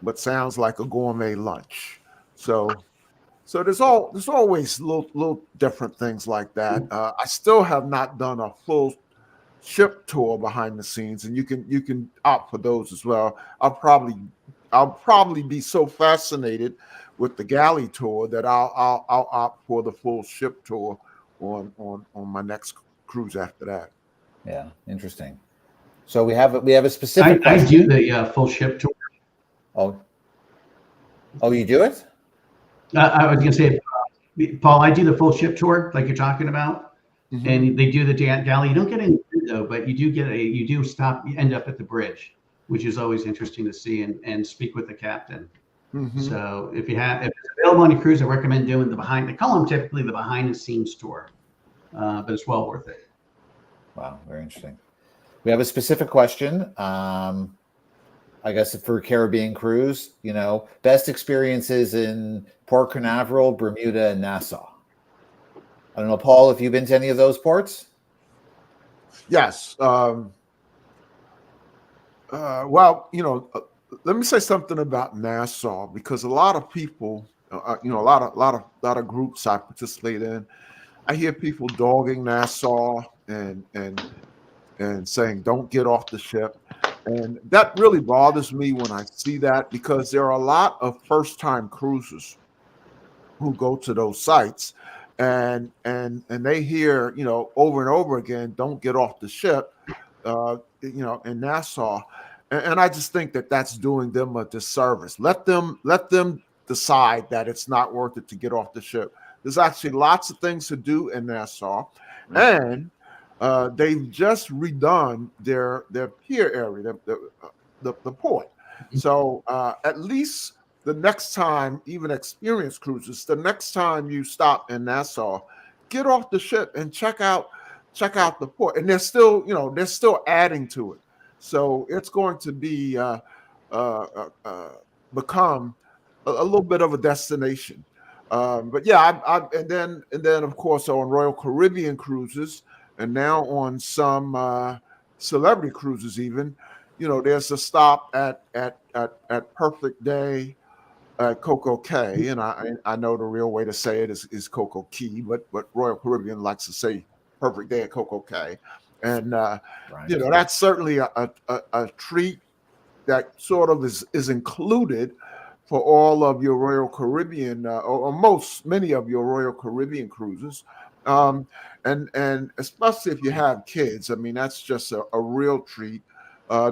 what sounds like a gourmet lunch. So there's always little different things like that. I still have not done a full ship tour behind the scenes, and you can opt for those as well. I'll probably be so fascinated with the galley tour that I'll opt for the full ship tour on my next cruise after that. Yeah, interesting. So we have a specific. I do the full ship tour. Oh, you do it? I was going to say, Paul, I do the full ship tour like you're talking about, and they do the galley. You don't get any though, but you do stop. You end up at the bridge, which is always interesting to see and speak with the captain. So if it's available on your cruise, I recommend doing they call them typically the behind the scenes tour, but it's well worth it. Wow, very interesting. We have a specific question. I guess for Caribbean cruise, best experiences in Port Canaveral, Bermuda, and Nassau. I don't know, Paul, if you've been to any of those ports? Yes. Well, let me say something about Nassau, because a lot of people, a lot of groups I participate in, I hear people dogging Nassau and saying don't get off the ship. And that really bothers me when I see that, because there are a lot of first-time cruisers who go to those sites, and they hear, over and over again, don't get off the ship, in Nassau. And I just think that that's doing them a disservice. Let them decide that it's not worth it to get off the ship. There's actually lots of things to do in Nassau, and they've just redone their pier area, the port. So at least the next time, even experienced cruisers, the next time you stop in Nassau, get off the ship and check out the port. And they're still adding to it. So it's going to be become a little bit of a destination. But yeah, and then of course on Royal Caribbean cruises, and now on some celebrity cruises even, there's a stop at Perfect Day at Coco Cay, and I know the real way to say it is Coco Key, but Royal Caribbean likes to say Perfect Day at Coco Cay, and that's certainly a treat that sort of is included for all of your Royal Caribbean or many of your Royal Caribbean cruises, and especially if you have kids. I mean, that's just a real treat.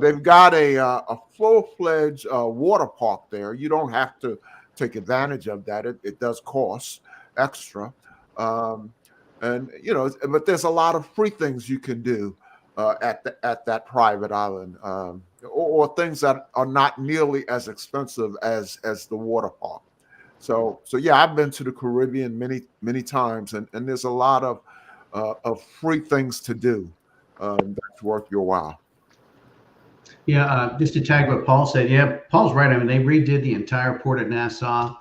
They've got a full-fledged water park there. You don't have to take advantage of that. It does cost extra, and but there's a lot of free things you can do at that private island, or things that are not nearly as expensive as the water park. So yeah, I've been to the Caribbean many times, and there's a lot of free things to do that's worth your while. Yeah, just to tag what Paul said. Yeah, Paul's right. I mean, they redid the entire port of Nassau.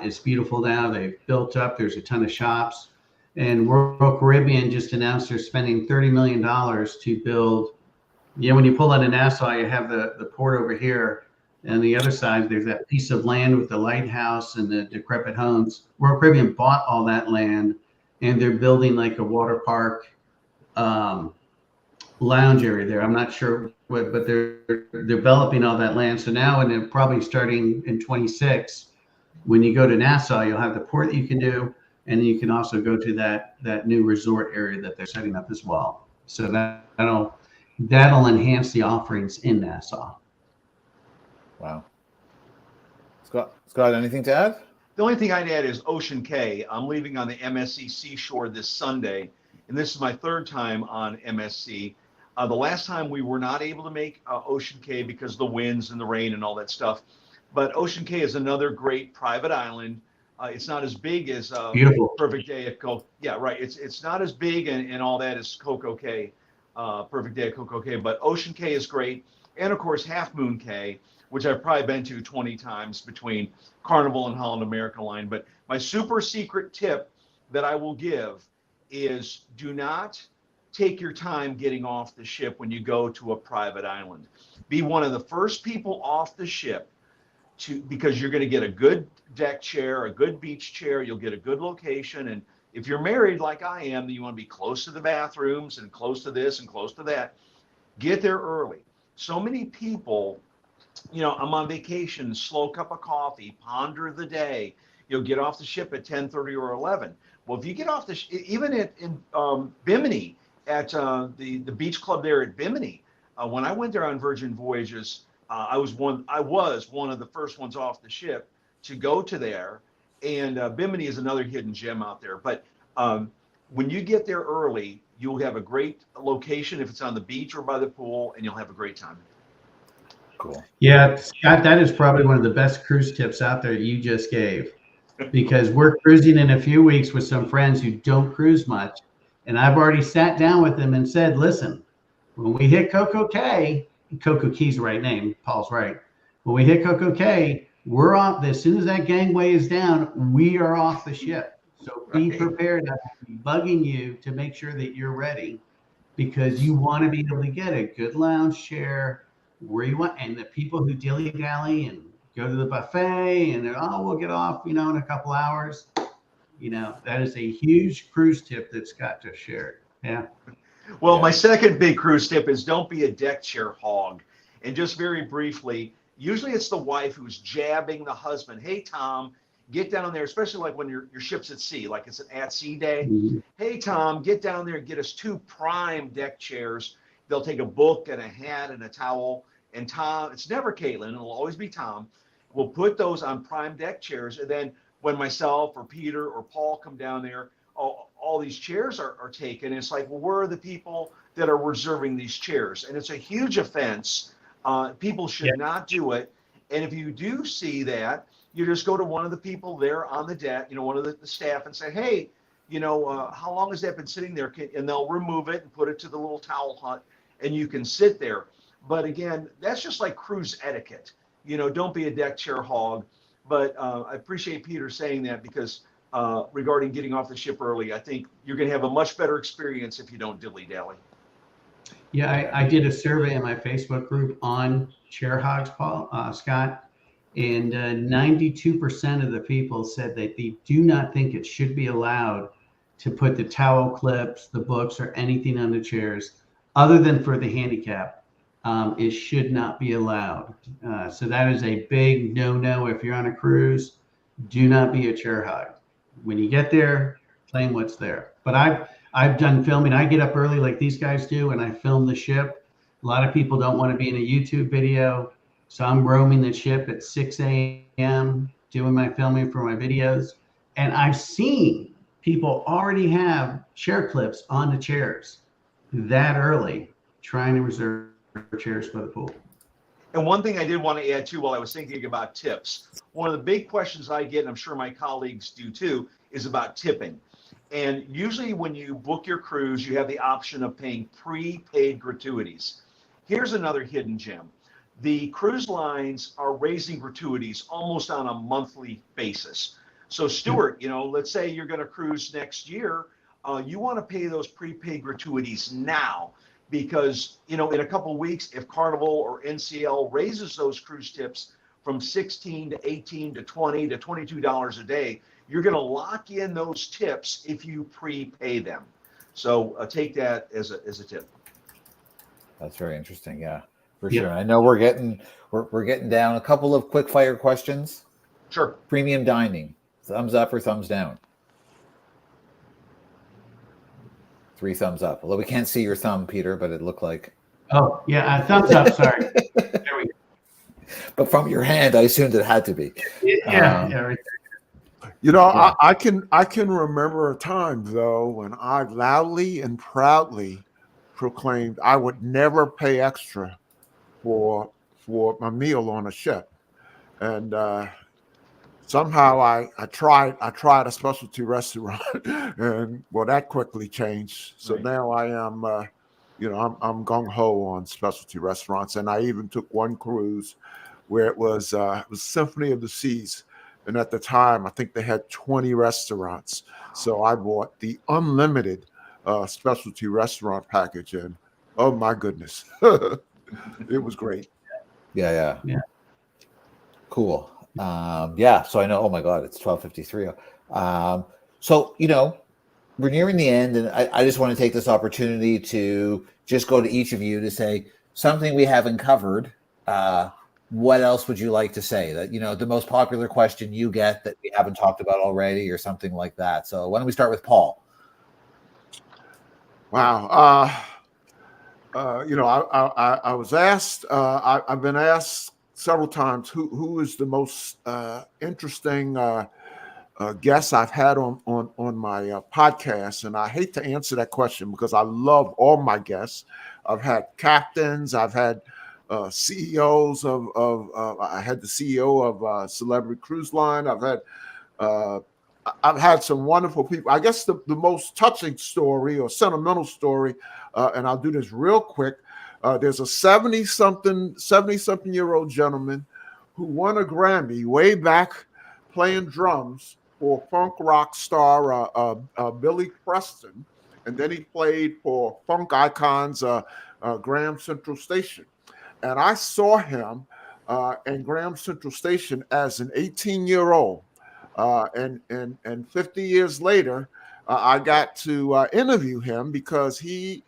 It's beautiful now. They've built up. There's a ton of shops. And Royal Caribbean just announced they're spending $30 million to build. When you pull out of Nassau, you have the port over here. And the other side, there's that piece of land with the lighthouse and the decrepit homes. Royal Caribbean bought all that land, and they're building like a water park lounge area there. I'm not sure what, but they're developing all that land. So now, and they're probably starting in 26, when you go to Nassau, you'll have the port that you can do, and then you can also go to that new resort area that they're setting up as well. So that'll enhance the offerings in Nassau. Wow. Scott, anything to add? The only thing I'd add is Ocean Cay. I'm leaving on the MSC Seashore this Sunday, and this is my third time on MSC. The last time we were not able to make Ocean Cay because of the winds and the rain and all that stuff. But Ocean Cay is another great private island. It's not as big as Beautiful. Perfect Day at Coco. Yeah, right. It's not as big and all that as Coco Cay, Perfect Day at Coco Cay. But Ocean Cay is great, and of course Half Moon Cay, which I've probably been to 20 times between Carnival and Holland American Line. But my super secret tip that I will give is do not take your time getting off the ship when you go to a private island. Be one of the first people off the ship because you're going to get a good deck chair, a good beach chair. You'll get a good location. And if you're married like I am, then you want to be close to the bathrooms and close to this and close to that. Get there early. So many people, I'm on vacation, slow cup of coffee, ponder the day. You'll get off the ship at 10:30 or 11. Well, if you get off even in Bimini, at the beach club there at Bimini, when I went there on Virgin Voyages, I was one of the first ones off the ship to go to there, and Bimini is another hidden gem out there. But when you get there early, you'll have a great location if it's on the beach or by the pool, and you'll have a great time. Cool. Yeah, Scott, that is probably one of the best cruise tips out there you just gave, because we're cruising in a few weeks with some friends who don't cruise much. And I've already sat down with them and said, listen, when we hit Coco Cay, Coco Key's the right name, Paul's right. When we hit Coco Cay, we're off. As soon as that gangway is down, we are off the ship. So be prepared. I'll be bugging you to make sure that you're ready, because you want to be able to get a good lounge chair where you want. And the people who dilly-dally and go to the buffet and they're, we'll get off, in a couple hours. That is a huge cruise tip that Scott just shared. Yeah. Well, my second big cruise tip is don't be a deck chair hog. And just very briefly, usually it's the wife who's jabbing the husband. Hey, Tom, get down there, especially like when your ship's at sea, like it's an at sea day. Hey, Tom, get down there and get us 2 prime deck chairs. They'll take a book and a hat and a towel. And Tom, it's never Caitlin, it'll always be Tom. We'll put those on prime deck chairs. And then when myself or Peter or Paul come down there, all these chairs are taken. It's like, well, where are the people that are reserving these chairs? And it's a huge offense. People should not do it. And if you do see that, you just go to one of the people there on the deck, one of the staff, and say, hey, how long has that been sitting there? And they'll remove it and put it to the little towel hut, and you can sit there. But again, that's just like cruise etiquette. Don't be a deck chair hog. But I appreciate Peter saying that, because regarding getting off the ship early, I think you're going to have a much better experience if you don't dilly-dally. Yeah, I did a survey in my Facebook group on chair hogs, Scott, and 92% of the people said that they do not think it should be allowed to put the towel clips, the books, or anything on the chairs other than for the handicap. It should not be allowed. So that is a big no-no. If you're on a cruise, do not be a chair hog. When you get there, claim what's there. But I've done filming. I get up early like these guys do, and I film the ship. A lot of people don't want to be in a YouTube video, so I'm roaming the ship at 6 a.m. doing my filming for my videos. And I've seen people already have chair clips on the chairs that early, trying to reserve chairs for the pool. And one thing I did want to add too, while I was thinking about tips, one of the big questions I get, and I'm sure my colleagues do too, is about tipping. And usually when you book your cruise, you have the option of paying prepaid gratuities. Here's another hidden gem. The cruise lines are raising gratuities almost on a monthly basis. So Stuart, let's say you're going to cruise next year. You want to pay those prepaid gratuities now, because, in a couple of weeks, if Carnival or NCL raises those cruise tips from $16 to $18 to $20 to $22 a day, you're going to lock in those tips if you prepay them. So take that as a tip. That's very interesting. Yeah, for sure. I know we're getting down a couple of quick fire questions. Sure. Premium dining, thumbs up or thumbs down? 3 thumbs up. Although we can't see your thumb, Peter, but it looked like. Oh, yeah, thumbs up. Sorry. There we go. But from your hand, I assumed it had to be. Yeah. Right. I can remember a time though when I loudly and proudly proclaimed I would never pay extra for my meal on a ship, and somehow I tried a specialty restaurant, and that quickly changed. So now I am, I'm gung ho on specialty restaurants, and I even took one cruise where it was Symphony of the Seas. And at the time, I think they had 20 restaurants. So I bought the unlimited specialty restaurant package. And oh my goodness, it was great. Yeah. Cool. So I know, oh my God, it's 12:53. So, we're nearing the end, and I just want to take this opportunity to just go to each of you to say something we haven't covered. What else would you like to say? That, the most popular question you get that we haven't talked about already, or something like that. So why don't we start with Paul? Wow. I was asked, I've been asked several times who is the most interesting guest I've had on my podcast. And I hate to answer that question because I love all my guests. I've had captains, I've had CEOs I had the CEO of Celebrity Cruise Line. I've had some wonderful people. I guess the most touching story or sentimental story, and I'll do this real quick. There's a 70-something-year-old gentleman who won a Grammy way back playing drums for funk rock star Billy Preston, and then he played for funk icons Graham Central Station. And I saw him in Graham Central Station as an 18-year-old. And 50 years later, I got to interview him because he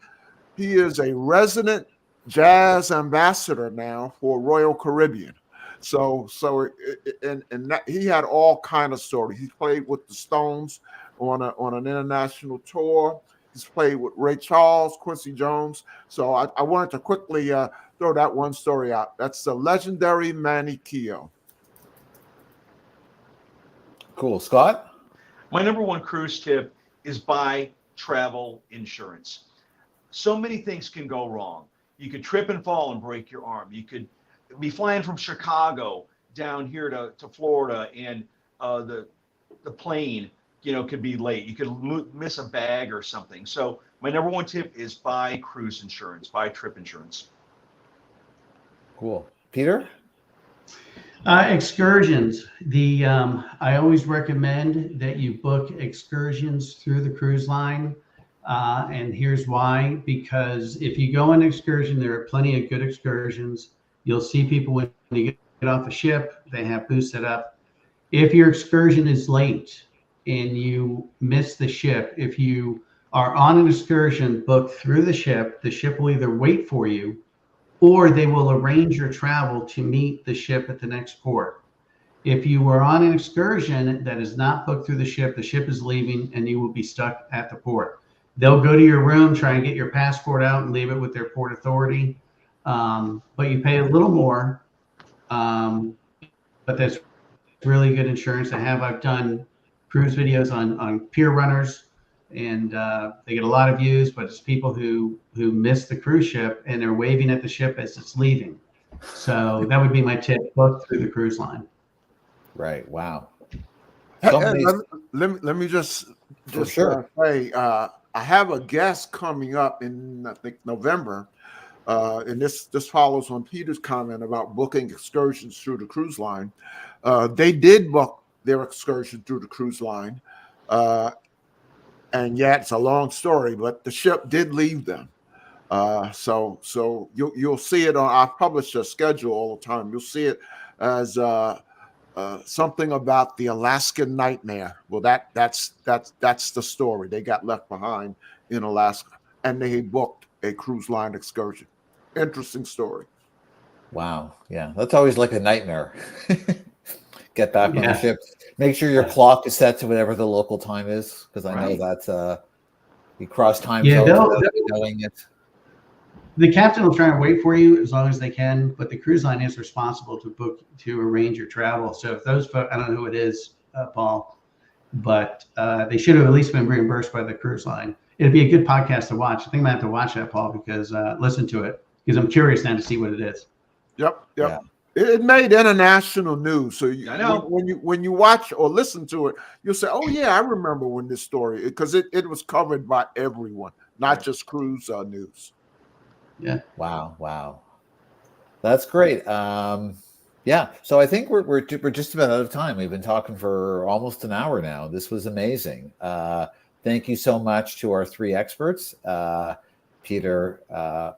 is a resident jazz ambassador now for Royal Caribbean. And that, he had all kind of stories. He played with the Stones on an international tour. He's played with Ray Charles, Quincy Jones. So I wanted to quickly throw that one story out. That's the legendary Manny Keough. Cool. Scott? My number one cruise tip is buy travel insurance. So many things can go wrong. You could trip and fall and break your arm. You could be flying from Chicago down here to Florida, and the plane, could be late. You could miss a bag or something. So my number one tip is buy cruise insurance, buy trip insurance. Cool. Peter? Excursions. I always recommend that you book excursions through the cruise line. And here's why: because if you go on an excursion, there are plenty of good excursions. You'll see people when you get off the ship, they have booths set up. If your excursion is late and you miss the ship, if you are on an excursion booked through the ship will either wait for you or they will arrange your travel to meet the ship at the next port. If you were on an excursion that is not booked through the ship is leaving and you will be stuck at the port. They'll go to your room, try and get your passport out and leave it with their port authority. But you pay a little more. But that's really good insurance to have. I've done cruise videos on pier runners, and they get a lot of views, but it's people who miss the cruise ship and they're waving at the ship as it's leaving. So that would be my tip: book through the cruise line. Right. Wow. Let me just sure. say, I have a guest coming up in, I think, November. And this follows on Peter's comment about booking excursions through the cruise line. They did book their excursion through the cruise line. And yet it's a long story, but the ship did leave them. So you'll see it on, I publish a schedule all the time. You'll see it as something about the Alaskan nightmare. Well, that's the story. They got left behind in Alaska and they booked a cruise line excursion. Interesting story. Wow. Yeah. That's always like a nightmare. Get back on the ship. Make sure your clock is set to whatever the local time is, because I know that's you cross time zones without knowing it. The captain will try and wait for you as long as they can, but the cruise line is responsible to arrange your travel. So if those folks, I don't know who it is, Paul, but they should have at least been reimbursed by the cruise line. It'd be a good podcast to watch. I think I might have to watch that, Paul, because listen to it, because I'm curious now to see what it is. Yep. Yeah. It made international news. So I know. when you watch or listen to it, you'll say, "Oh yeah, I remember when this story," because it was covered by everyone, not just cruise news. Yeah. Wow. That's great. Yeah. So I think we're just about out of time. We've been talking for almost an hour now. This was amazing. Thank you so much to our three experts, Peter,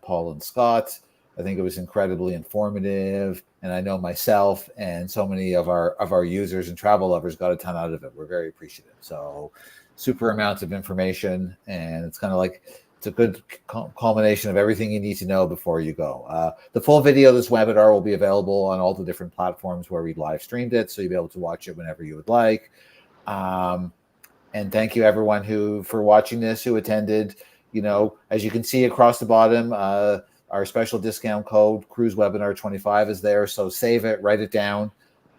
Paul, and Scott. I think it was incredibly informative, and I know myself and so many of our users and travel lovers got a ton out of it. We're very appreciative. So, super amounts of information, and it's kind of like it's a good culmination of everything you need to know before you go. The full video of this webinar will be available on all the different platforms where we live streamed it, so you'll be able to watch it whenever you would like. And thank you everyone for watching this, who attended. As you can see across the bottom, our special discount code Cruise Webinar 25 is there, so save it, write it down.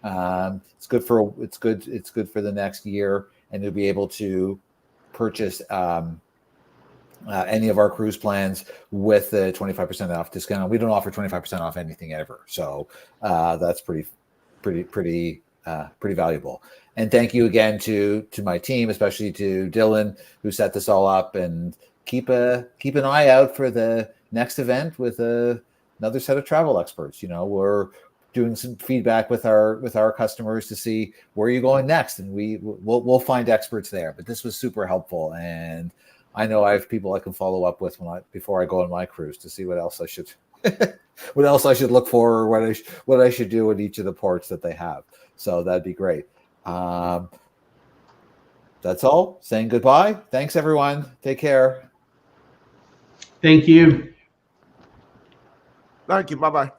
It's good for the next year, and you'll be able to purchase any of our cruise plans with the 25% off discount. We don't offer 25% off anything ever, so that's pretty valuable. And thank you again to my team, especially to Dylan, who set this all up, and keep an eye out for the next event with another set of travel experts. We're doing some feedback with our customers to see where you're going next, and we'll find experts there. But this was super helpful, and I know I have people I can follow up with before I go on my cruise to see what else I should look for, or what I should do at each of the ports that they have. So that'd be great. That's all. Saying goodbye. Thanks everyone. Take care. Thank you. Thank you. Bye bye.